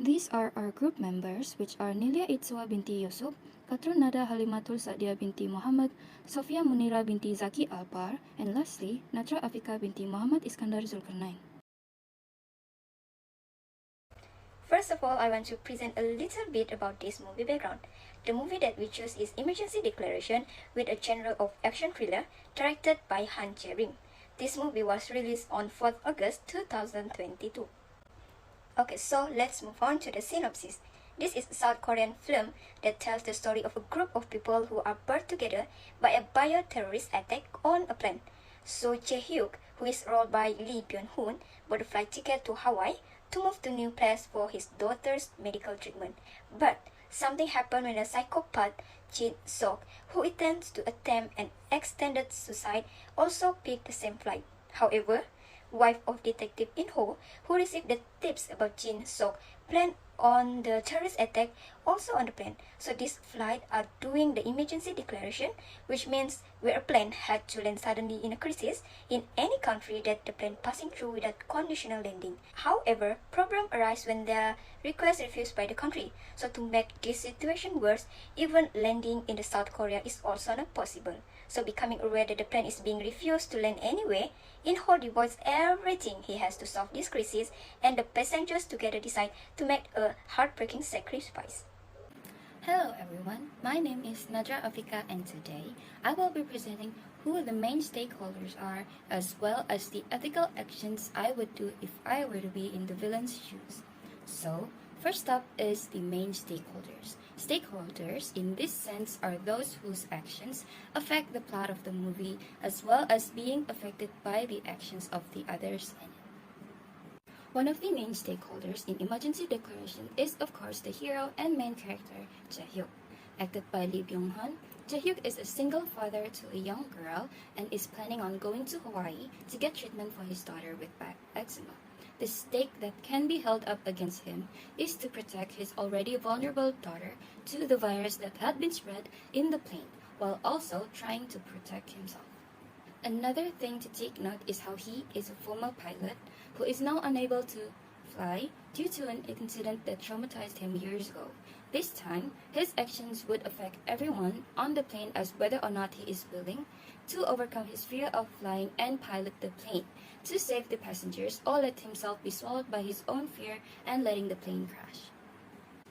These are our group members, which are Nilia Itzwa binti Yusuf, Katrun Nada Halimatul Sadia binti Muhammad, Sofia Munira binti Zaki Alpar, and lastly, Natra Afika binti Muhammad Iskandar Zulkarnain. First of all, I want to present a little bit about this movie background. The movie that we choose is Emergency Declaration with a genre of action thriller directed by Han Jae-rim. This movie was released on 4th August 2022. Okay, so let's move on to the synopsis. This is a South Korean film that tells the story of a group of people who are brought together by a bio-terrorist attack on a plane. So Jae-hyuk, who is role by Lee Byung-hun, bought a flight ticket to Hawaii to move to a new place for his daughter's medical treatment. But something happened when a psychopath, Jin Sok, who intends to attempt an extended suicide, also picked the same flight. However, wife of Detective In-ho, who received the tips about Jin Sok, planned on the terrorist attack also on the plane. So this flight are doing the emergency declaration, which means where a plane had to land suddenly in a crisis in any country that the plane passing through without conditional landing. However, problem arise when the request refused by the country. So to make this situation worse, even landing in the South Korea is also not possible. So becoming aware that the plane is being refused to land anyway, In-ho devotes everything he has to solve this crisis, and the passengers together decide to make a heartbreaking sacrifice. Hello everyone, my name is Nadra Afika and today I will be presenting who the main stakeholders are as well as the ethical actions I would do if I were to be in the villain's shoes. So, first up is the main stakeholders. Stakeholders in this sense are those whose actions affect the plot of the movie as well as being affected by the actions of the others in it. One of the main stakeholders in Emergency Declaration is of course the hero and main character, Jae-hyuk. Acted by Lee Byung-hun, Jae-hyuk is a single father to a young girl and is planning on going to Hawaii to get treatment for his daughter with back eczema. The stake that can be held up against him is to protect his already vulnerable daughter to the virus that had been spread in the plane, while also trying to protect himself. Another thing to take note is how he is a former pilot who is now unable to fly due to an incident that traumatized him years ago. This time, his actions would affect everyone on the plane as whether or not he is willing to overcome his fear of flying and pilot the plane, to save the passengers or let himself be swallowed by his own fear and letting the plane crash.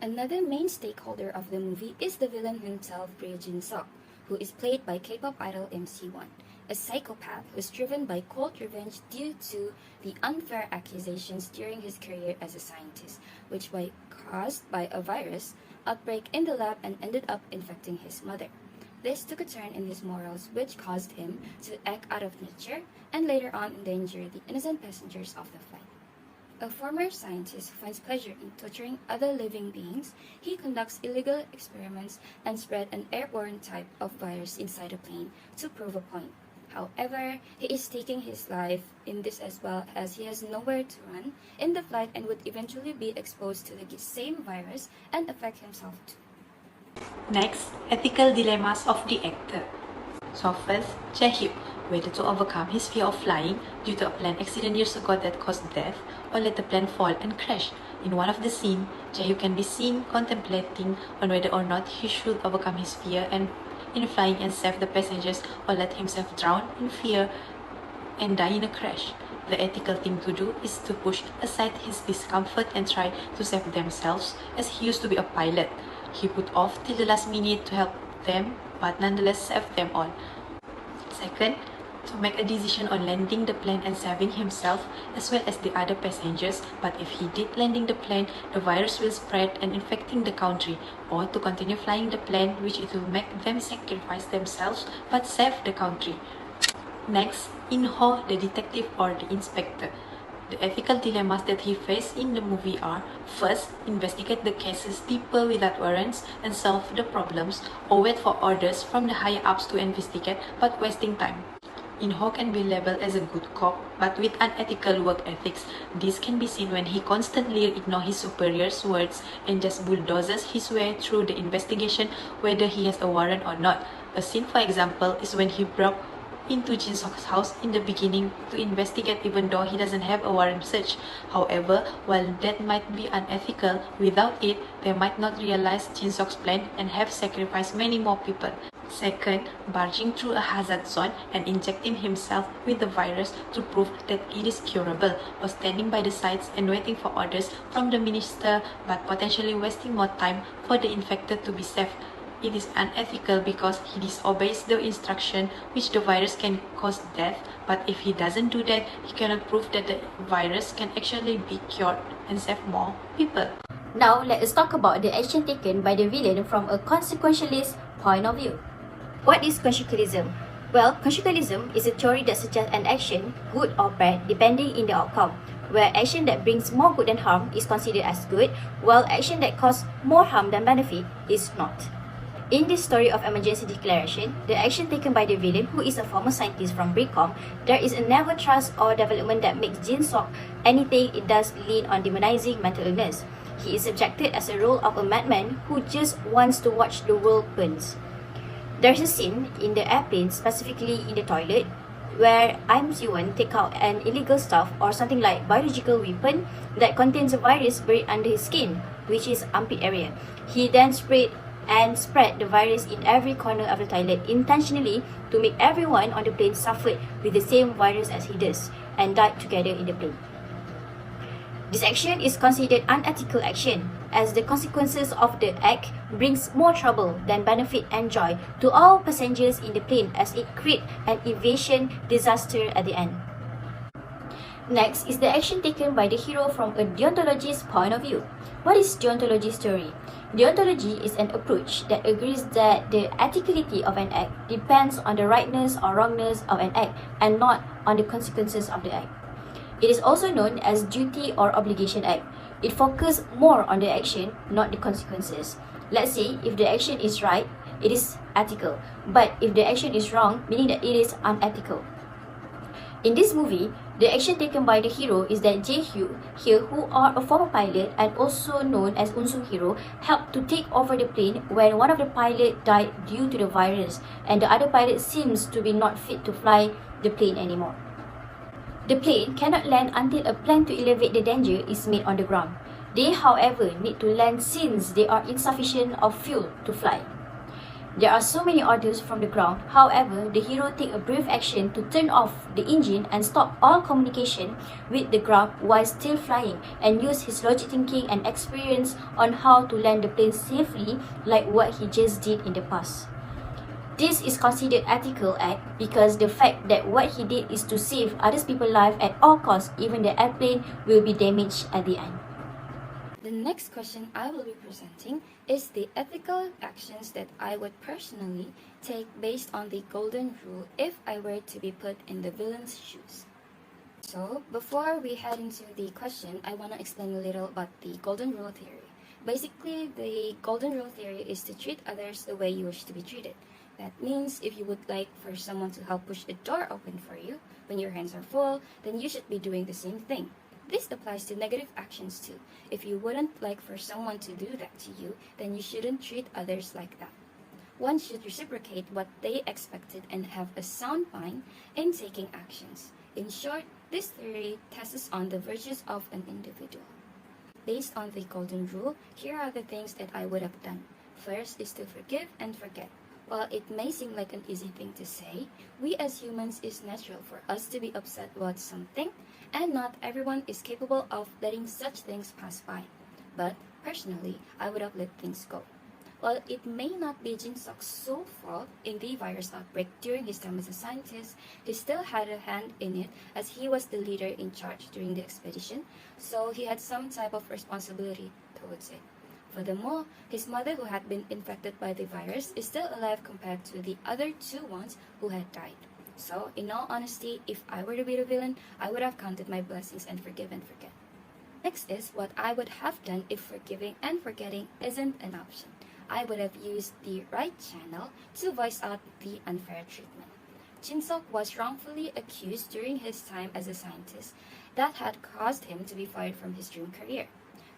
Another main stakeholder of the movie is the villain himself, Jin Sok, who is played by K-pop idol MC1, a psychopath who is driven by cold revenge due to the unfair accusations during his career as a scientist, which was caused by a virus outbreak in the lab and ended up infecting his mother. This took a turn in his morals, which caused him to act out of nature and later on endanger the innocent passengers of the flight. A former scientist who finds pleasure in torturing other living beings, he conducts illegal experiments and spread an airborne type of virus inside a plane to prove a point. However, he is taking his life in this as well as he has nowhere to run in the flight and would eventually be exposed to the same virus and affect himself too. Next, ethical dilemmas of the actor. So first, Jae-hyuk, whether to overcome his fear of flying due to a plane accident years ago that caused death, or let the plane fall and crash. In one of the scenes, Jae-hyuk can be seen contemplating on whether or not he should overcome his fear and in flying and save the passengers, or let himself drown in fear and die in a crash. The ethical thing to do is to push aside his discomfort and try to save themselves, as he used to be a pilot. He put off till the last minute to help them, but nonetheless saved them all. Second, to make a decision on landing the plane and saving himself as well as the other passengers, but if he did landing the plane, the virus will spread and infecting the country, or to continue flying the plane, which it will make them sacrifice themselves but save the country. Next, In-ho, the detective or the inspector. The ethical dilemmas that he faced in the movie are: first, investigate the cases deeper without warrants and solve the problems, or wait for orders from the higher ups to investigate but wasting time. In-ho can be labeled as a good cop, but with unethical work ethics. This can be seen when he constantly ignores his superiors' words and just bulldozes his way through the investigation whether he has a warrant or not. A scene, for example, is when he broke into Jin Sok's house in the beginning to investigate even though he doesn't have a warrant search. However, while that might be unethical, without it, they might not realize Jin Sok's plan and have sacrificed many more people. Second, barging through a hazard zone and injecting himself with the virus to prove that it is curable, or standing by the sides and waiting for orders from the minister but potentially wasting more time for the infected to be safe. It is unethical because he disobeys the instruction which the virus can cause death, but if he doesn't do that, he cannot prove that the virus can actually be cured and save more people. Now let us talk about the action taken by the villain from a consequentialist point of view. What is consequentialism? Well, consequentialism is a theory that suggests an action, good or bad, depending in the outcome, where action that brings more good than harm is considered as good, while action that causes more harm than benefit is not. In this story of emergency declaration, the action taken by the villain, who is a former scientist from BRICOM, there is a never trust or development that makes Jin Sok anything it does lean on demonizing mental illness. He is subjected as a role of a madman who just wants to watch the world burns. There's a scene in the airplane, specifically in the toilet, where Im Siwon take out an illegal stuff or something like biological weapon that contains a virus buried under his skin, which is armpit area. He then spread the virus in every corner of the toilet intentionally to make everyone on the plane suffer with the same virus as he does and died together in the plane. This action is considered unethical action, as the consequences of the act brings more trouble than benefit and joy to all passengers in the plane, as it creates an aviation disaster at the end. Next is the action taken by the hero from a deontologist's point of view. What is deontology's theory? Deontology is an approach that agrees that the ethicality of an act depends on the rightness or wrongness of an act and not on the consequences of the act. It is also known as duty or obligation act. It focuses more on the action, not the consequences. Let's say if the action is right, it is ethical, but if the action is wrong, meaning that it is unethical. In this movie, the action taken by the hero is that Jae-hyo here, who are a former pilot and also known as Unsoo hero, helped to take over the plane when one of the pilots died due to the virus and the other pilot seems to be not fit to fly the plane anymore. The plane cannot land until a plan to elevate the danger is made on the ground. They, however, need to land since they are insufficient of fuel to fly. There are so many orders from the ground, however, the hero takes a brave action to turn off the engine and stop all communication with the ground while still flying and use his logic thinking and experience on how to land the plane safely like what he just did in the past. This is considered ethical act because the fact that what he did is to save other people's life at all costs, even the airplane will be damaged at the end. The next question I will be presenting is the ethical actions that I would personally take based on the golden rule if I were to be put in the villain's shoes. So, before we head into the question, I want to explain a little about the golden rule theory. Basically, the golden rule theory is to treat others the way you wish to be treated. That means if you would like for someone to help push a door open for you when your hands are full, then you should be doing the same thing. This applies to negative actions too. If you wouldn't like for someone to do that to you, then you shouldn't treat others like that. One should reciprocate what they expected and have a sound mind in taking actions. In short, this theory tests on the virtues of an individual. Based on the golden rule, here are the things that I would have done. First is to forgive and forget. While it may seem like an easy thing to say, we as humans is natural for us to be upset about something, and not everyone is capable of letting such things pass by. But personally, I would have let things go. While it may not be Jin Sok's sole fault in the virus outbreak during his time as a scientist, he still had a hand in it as he was the leader in charge during the expedition, so he had some type of responsibility towards it. Furthermore, his mother, who had been infected by the virus, is still alive compared to the other two ones who had died. So, in all honesty, if I were to be the villain, I would have counted my blessings and forgive and forget. Next is what I would have done if forgiving and forgetting isn't an option. I would have used the right channel to voice out the unfair treatment. Jin Sok was wrongfully accused during his time as a scientist that had caused him to be fired from his dream career.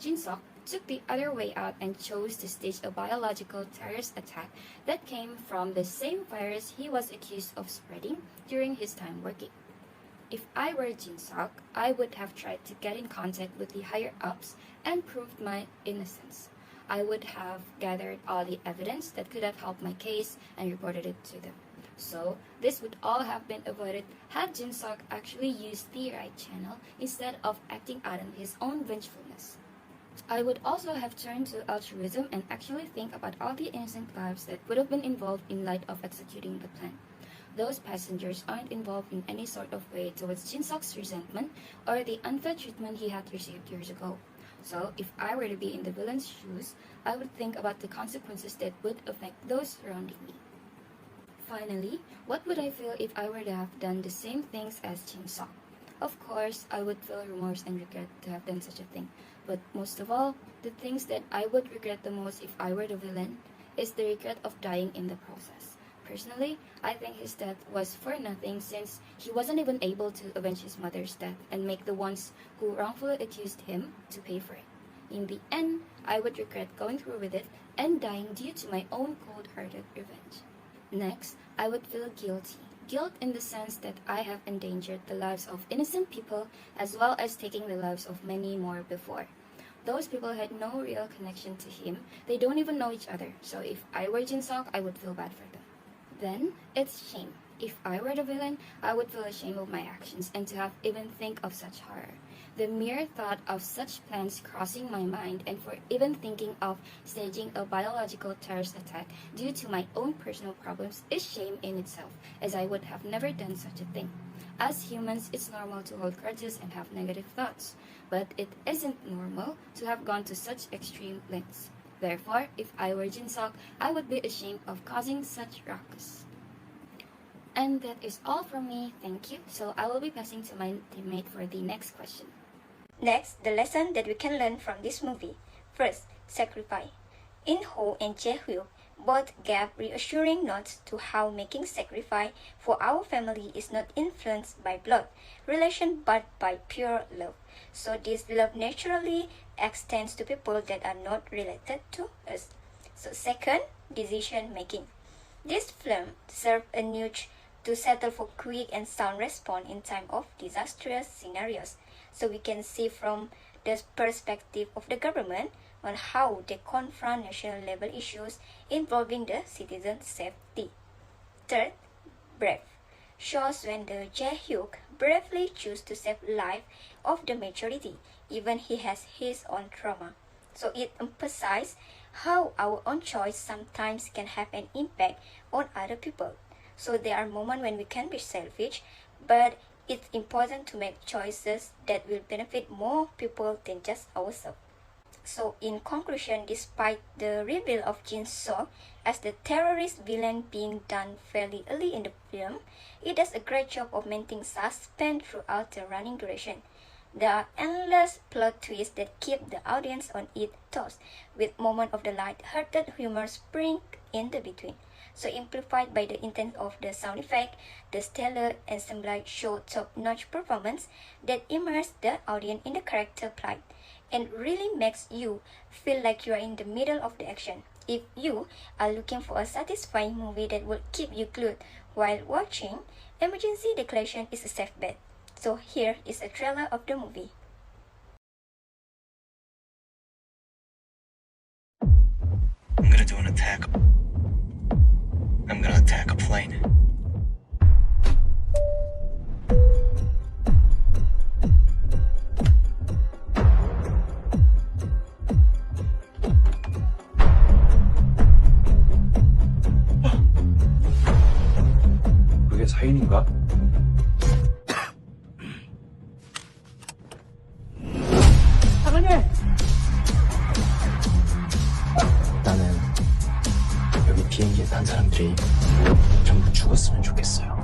Jin Sok took the other way out and chose to stage a biological terrorist attack that came from the same virus he was accused of spreading during his time working. If I were Jin Sok, I would have tried to get in contact with the higher-ups and proved my innocence. I would have gathered all the evidence that could have helped my case and reported it to them. So, this would all have been avoided had Jin Sok actually used the right channel instead of acting out on his own vengefulness. I would also have turned to altruism and actually think about all the innocent lives that would have been involved in light of executing the plan. Those passengers aren't involved in any sort of way towards Jin Sok's resentment or the unfair treatment he had received years ago. So, if I were to be in the villain's shoes, I would think about the consequences that would affect those surrounding me. Finally, what would I feel if I were to have done the same things as Jin Sok? Of course, I would feel remorse and regret to have done such a thing. But most of all, the things that I would regret the most if I were the villain is the regret of dying in the process. Personally, I think his death was for nothing since he wasn't even able to avenge his mother's death and make the ones who wrongfully accused him to pay for it. In the end, I would regret going through with it and dying due to my own cold-hearted revenge. Next, I would feel guilty. Guilt in the sense that I have endangered the lives of innocent people as well as taking the lives of many more before. Those people had no real connection to him. They don't even know each other. So if I were Jin Sok, I would feel bad for them. Then, it's shame. If I were the villain, I would feel ashamed of my actions and to have even think of such horror. The mere thought of such plans crossing my mind and for even thinking of staging a biological terrorist attack due to my own personal problems is shame in itself, as I would have never done such a thing. As humans, it's normal to hold grudges and have negative thoughts, but it isn't normal to have gone to such extreme lengths. Therefore, if I were Jin Sok, I would be ashamed of causing such ruckus. And that is all from me, thank you. So I will be passing to my teammate for the next question. Next, the lesson that we can learn from this movie. First, sacrifice. In Ho and Jae-hyuk both gave reassuring notes to how making sacrifice for our family is not influenced by blood relation but by pure love. So this love naturally extends to people that are not related to us. So second, decision making. This film served a nudge to settle for quick and sound response in time of disastrous scenarios. So we can see from the perspective of the government on how they confront national level issues involving the citizen safety. Third, brave. Shows when the Jae-hyuk bravely chooses to save life of the majority, even he has his own trauma. So it emphasizes how our own choice sometimes can have an impact on other people. So there are moments when we can be selfish, but it's important to make choices that will benefit more people than just ourselves. So in conclusion, despite the reveal of Jin Sok as the terrorist villain being done fairly early in the film, it does a great job of maintaining suspense throughout the running duration. There are endless plot twists that keep the audience on its toes, with moments of the light-hearted humor sprinkled in the between. So amplified by the intent of the sound effect, the stellar ensemble showed top-notch performance that immerses the audience in the character plight and really makes you feel like you are in the middle of the action. If you are looking for a satisfying movie that will keep you glued while watching, Emergency Declaration is a safe bet. So here is a trailer of the movie. I'm gonna do an attack. I'm gonna attack a plane. 그게 사인인가? 나는 여기 비행기에 탄 사람들이 전부 죽었으면 좋겠어요.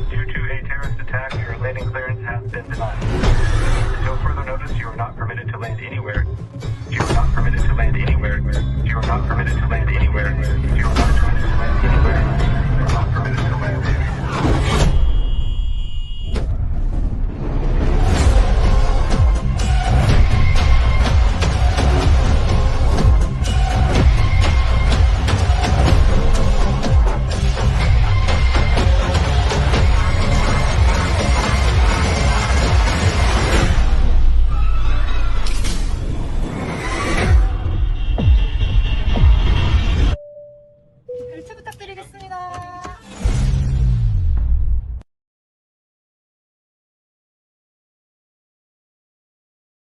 Due to a terrorist attack, your landing clearance has been denied. Until further notice, you are not permitted to land anywhere